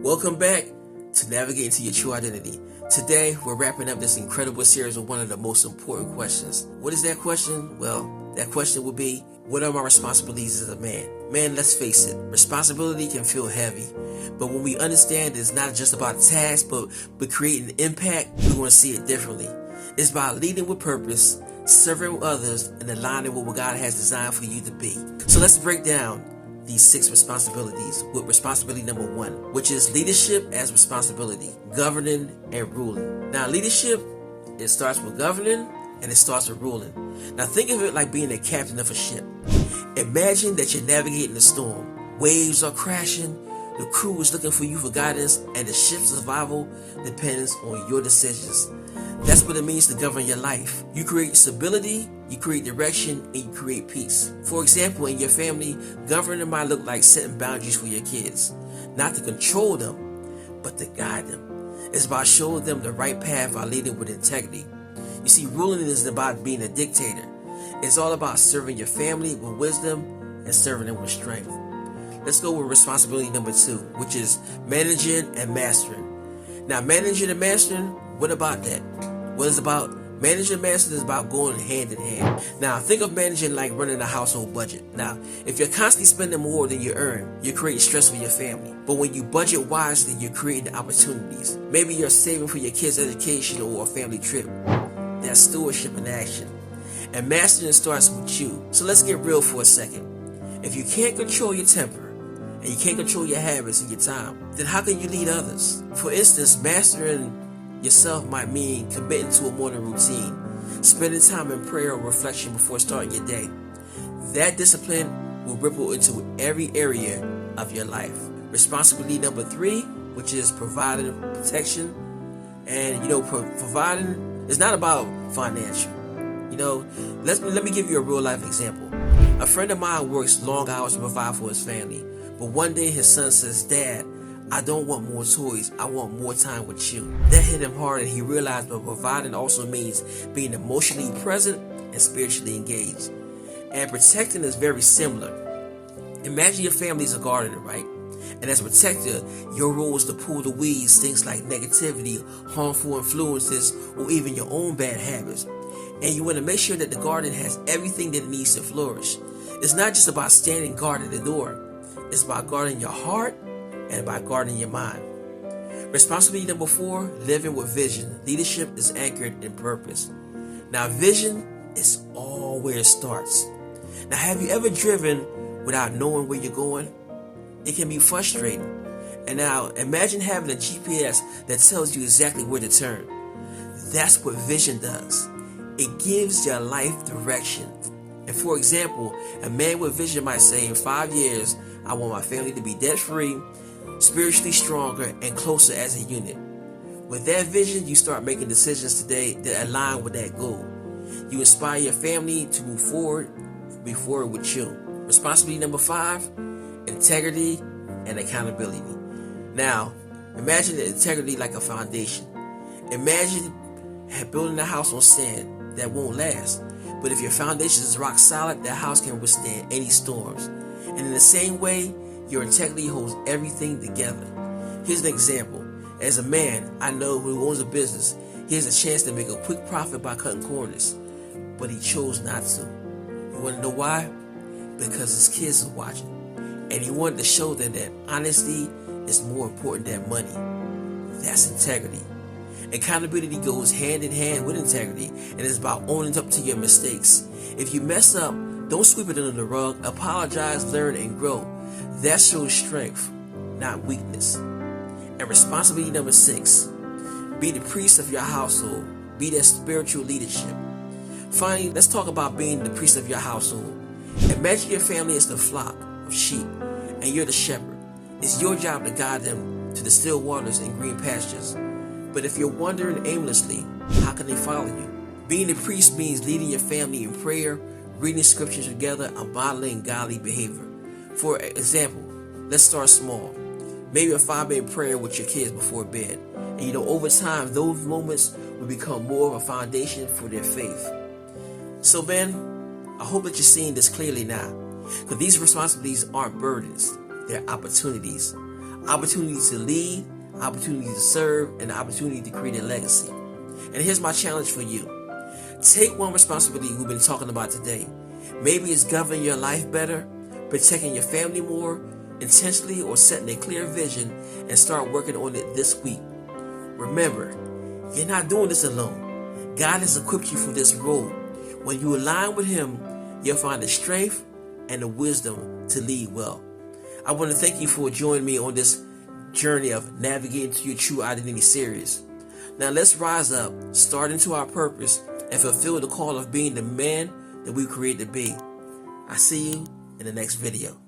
Welcome back to Navigating to Your True Identity. Today, we're wrapping up this incredible series with one of the most important questions. What is that question? Well, that question will be, what are my responsibilities as a man? Man, let's face it, responsibility can feel heavy. But when we understand it's not just about tasks, but creating impact, we're going to see it differently. It's about leading with purpose, serving others, and aligning with what God has designed for you to be. So let's break down these 6 responsibilities with responsibility number 1, which is leadership as responsibility, governing and ruling. Now, leadership, it starts with governing and it starts with ruling. Now, think of it like being a captain of a ship. Imagine that you're navigating a storm. Waves are crashing, the crew is looking for you for guidance, and the ship's survival depends on your decisions. That's what it means to govern your life. You create stability, you create direction, and you create peace. For example, in your family, governing might look like setting boundaries for your kids. Not to control them, but to guide them. It's about showing them the right path while leading with integrity. You see, ruling isn't about being a dictator. It's all about serving your family with wisdom and serving them with strength. Let's go with responsibility number 2, which is managing and mastering. Now, managing and mastering, what about that? What is about managing and mastering is about going hand in hand. Now, think of managing like running a household budget. Now, if you're constantly spending more than you earn, you're creating stress for your family. But when you budget wisely, you're creating opportunities. Maybe you're saving for your kids' education or a family trip. That's stewardship in action. And mastering starts with you. So let's get real for a second. If you can't control your temper, and you can't control your habits and your time, then how can you lead others? For instance, mastering yourself might mean committing to a morning routine, spending time in prayer or reflection before starting your day. That discipline will ripple into every area of your life. Responsibility number 3, which is providing protection. And providing is not about financial. Let me give you a real life example. A friend of mine works long hours to provide for his family, but one day his son says, "Dad, I don't want more toys, I want more time with you." That hit him hard, and he realized that providing also means being emotionally present and spiritually engaged. And protecting is very similar. Imagine your family's a gardener, right? And as a protector, your role is to pull the weeds, things like negativity, harmful influences, or even your own bad habits. And you want to make sure that the garden has everything that it needs to flourish. It's not just about standing guard at the door. It's about guarding your heart and about guarding your mind. Responsibility number 4, living with vision. Leadership is anchored in purpose. Now, vision is all where it starts. Now, have you ever driven without knowing where you're going? It can be frustrating. And now, imagine having a GPS that tells you exactly where to turn. That's what vision does. It gives your life direction. And for example, a man with vision might say, in 5 years, I want my family to be debt-free, spiritually stronger, and closer as a unit. With that vision, you start making decisions today that align with that goal. You inspire your family to move forward with you. Responsibility number 5, integrity and accountability. Now, imagine integrity like a foundation. Imagine building a house on sand that won't last. But if your foundation is rock solid, that house can withstand any storms. And in the same way, your integrity holds everything together. Here's an example. As a man, I know who owns a business, he has a chance to make a quick profit by cutting corners. But he chose not to. You want to know why? Because his kids are watching. And he wanted to show them that honesty is more important than money. That's integrity. Accountability goes hand in hand with integrity, and it's about owning up to your mistakes. If you mess up, don't sweep it under the rug. Apologize, learn, and grow. That shows strength, not weakness. And responsibility number 6, be the priest of your household. Be that spiritual leadership. Finally, let's talk about being the priest of your household. Imagine your family is the flock of sheep, and you're the shepherd. It's your job to guide them to the still waters and green pastures. But if you're wandering aimlessly, how can they follow you? Being a priest means leading your family in prayer, reading scriptures together, and modeling godly behavior. For example, let's start small. Maybe a 5-minute prayer with your kids before bed. And over time, those moments will become more of a foundation for their faith. So man, I hope that you're seeing this clearly now. Because these responsibilities aren't burdens, they're opportunities. opportunity to lead, opportunity to serve, and the opportunity to create a legacy. And here's my challenge for you. Take one responsibility we've been talking about today. Maybe it's governing your life better, protecting your family more intentionally, or setting a clear vision and start working on it this week. Remember, you're not doing this alone. God has equipped you for this role. When you align with Him, you'll find the strength and the wisdom to lead well. I want to thank you for joining me on this journey of navigating to your true identity series. Now let's rise up, start into our purpose, and fulfill the call of being the man that we created to be. I see you in the next video.